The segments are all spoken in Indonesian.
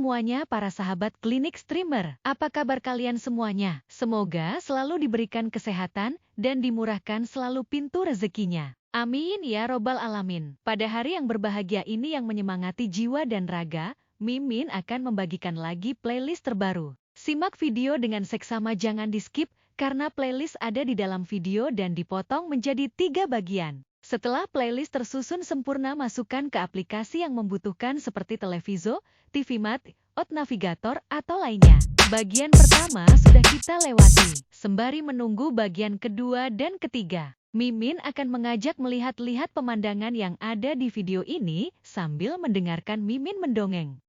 semuanya para sahabat klinik streamer. Apa kabar kalian semuanya? Semoga selalu diberikan kesehatan dan dimurahkan selalu pintu rezekinya. Amin ya robbal alamin. Pada hari yang berbahagia ini yang menyemangati jiwa dan raga, Mimin akan membagikan lagi playlist terbaru. Simak video dengan seksama, jangan di-skip, karena playlist ada di dalam video dan dipotong menjadi 3 bagian. Setelah playlist tersusun sempurna, masukkan ke aplikasi yang membutuhkan seperti Televizo, TV Mat, Out Navigator, atau lainnya. Bagian pertama sudah kita lewati. Sembari menunggu bagian kedua dan ketiga, Mimin akan mengajak melihat-lihat pemandangan yang ada di video ini sambil mendengarkan Mimin mendongeng.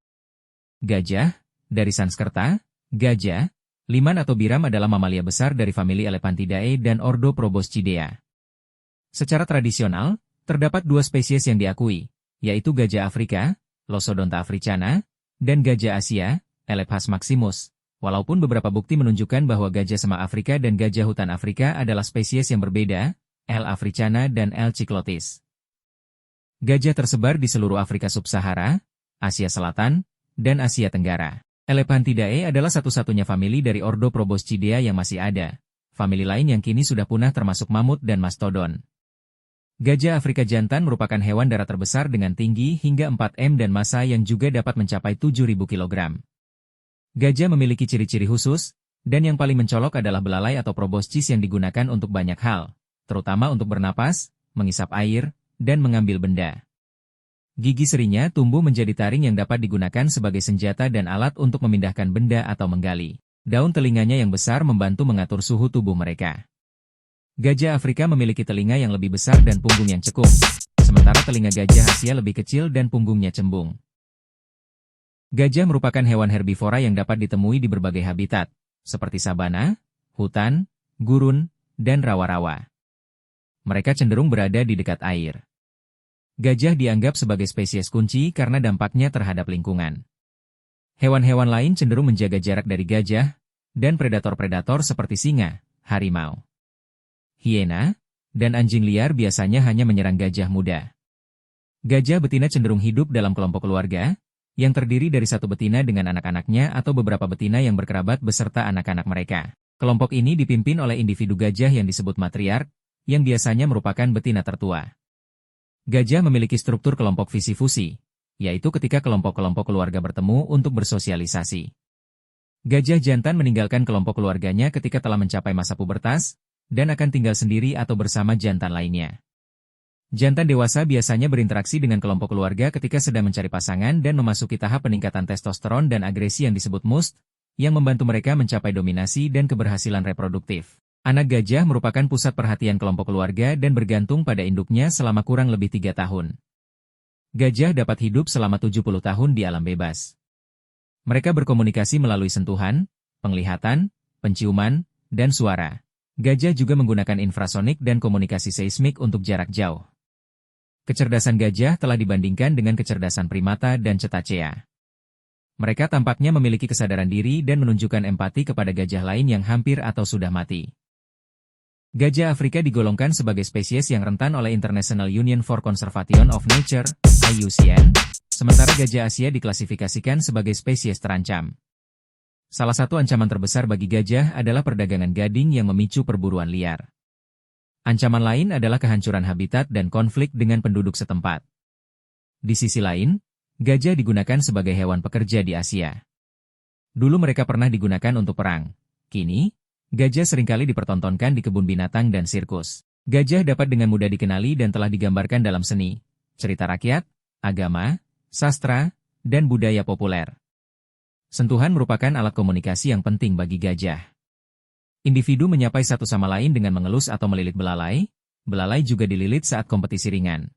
Gajah, dari Sanskerta, gajah, liman atau biram adalah mamalia besar dari famili Elephantidae dan ordo Proboscidea. Secara tradisional, terdapat 2 spesies yang diakui, yaitu gajah Afrika, Losodonta africana, dan gajah Asia, Elephas maximus, walaupun beberapa bukti menunjukkan bahwa gajah semak Afrika dan gajah hutan Afrika adalah spesies yang berbeda, L. africana dan L. cyclotis. Gajah tersebar di seluruh Afrika Sub-Sahara, Asia Selatan, dan Asia Tenggara. Elephantidae adalah satu-satunya famili dari ordo Proboscidea yang masih ada. Famili lain yang kini sudah punah termasuk mamut dan mastodon. Gajah Afrika jantan merupakan hewan darat terbesar dengan tinggi hingga 4 m dan massa yang juga dapat mencapai 7.000 kg. Gajah memiliki ciri-ciri khusus, dan yang paling mencolok adalah belalai atau proboscis yang digunakan untuk banyak hal, terutama untuk bernapas, mengisap air, dan mengambil benda. Gigi serinya tumbuh menjadi taring yang dapat digunakan sebagai senjata dan alat untuk memindahkan benda atau menggali. Daun telinganya yang besar membantu mengatur suhu tubuh mereka. Gajah Afrika memiliki telinga yang lebih besar dan punggung yang cekung, sementara telinga gajah Asia lebih kecil dan punggungnya cembung. Gajah merupakan hewan herbivora yang dapat ditemui di berbagai habitat, seperti sabana, hutan, gurun, dan rawa-rawa. Mereka cenderung berada di dekat air. Gajah dianggap sebagai spesies kunci karena dampaknya terhadap lingkungan. Hewan-hewan lain cenderung menjaga jarak dari gajah, dan predator-predator seperti singa, harimau, hiena, dan anjing liar biasanya hanya menyerang gajah muda. Gajah betina cenderung hidup dalam kelompok keluarga, yang terdiri dari satu betina dengan anak-anaknya atau beberapa betina yang berkerabat beserta anak-anak mereka. Kelompok ini dipimpin oleh individu gajah yang disebut matriark, yang biasanya merupakan betina tertua. Gajah memiliki struktur kelompok visi-fusi, yaitu ketika kelompok-kelompok keluarga bertemu untuk bersosialisasi. Gajah jantan meninggalkan kelompok keluarganya ketika telah mencapai masa pubertas, dan akan tinggal sendiri atau bersama jantan lainnya. Jantan dewasa biasanya berinteraksi dengan kelompok keluarga ketika sedang mencari pasangan dan memasuki tahap peningkatan testosteron dan agresi yang disebut must, yang membantu mereka mencapai dominasi dan keberhasilan reproduktif. Anak gajah merupakan pusat perhatian kelompok keluarga dan bergantung pada induknya selama kurang lebih 3 tahun. Gajah dapat hidup selama 70 tahun di alam bebas. Mereka berkomunikasi melalui sentuhan, penglihatan, penciuman, dan suara. Gajah juga menggunakan infrasonik dan komunikasi seismik untuk jarak jauh. Kecerdasan gajah telah dibandingkan dengan kecerdasan primata dan cetacea. Mereka tampaknya memiliki kesadaran diri dan menunjukkan empati kepada gajah lain yang hampir atau sudah mati. Gajah Afrika digolongkan sebagai spesies yang rentan oleh International Union for Conservation of Nature, IUCN, sementara gajah Asia diklasifikasikan sebagai spesies terancam. Salah satu ancaman terbesar bagi gajah adalah perdagangan gading yang memicu perburuan liar. Ancaman lain adalah kehancuran habitat dan konflik dengan penduduk setempat. Di sisi lain, gajah digunakan sebagai hewan pekerja di Asia. Dulu mereka pernah digunakan untuk perang. Kini, gajah seringkali dipertontonkan di kebun binatang dan sirkus. Gajah dapat dengan mudah dikenali dan telah digambarkan dalam seni, cerita rakyat, agama, sastra, dan budaya populer. Sentuhan merupakan alat komunikasi yang penting bagi gajah. Individu menyapai satu sama lain dengan mengelus atau melilit belalai. Belalai juga dililit saat kompetisi ringan.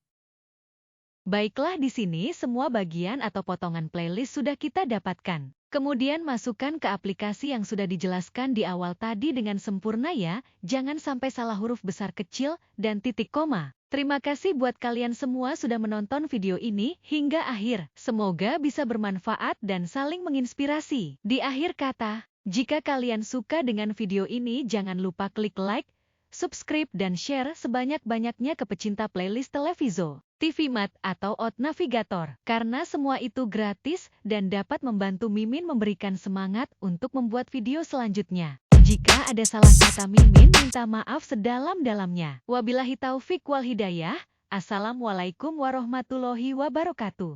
Baiklah, di sini semua bagian atau potongan playlist sudah kita dapatkan. Kemudian masukkan ke aplikasi yang sudah dijelaskan di awal tadi dengan sempurna ya, jangan sampai salah huruf besar kecil dan titik koma. Terima kasih buat kalian semua sudah menonton video ini hingga akhir. Semoga bisa bermanfaat dan saling menginspirasi. Di akhir kata, jika kalian suka dengan video ini jangan lupa klik like, subscribe dan share sebanyak-banyaknya ke pecinta playlist Televizo. TV Mat atau Out Navigator. Karena semua itu gratis dan dapat membantu Mimin memberikan semangat untuk membuat video selanjutnya. Jika ada salah kata Mimin minta maaf sedalam-dalamnya. Wabillahi taufik wal hidayah. Assalamualaikum warahmatullahi wabarakatuh.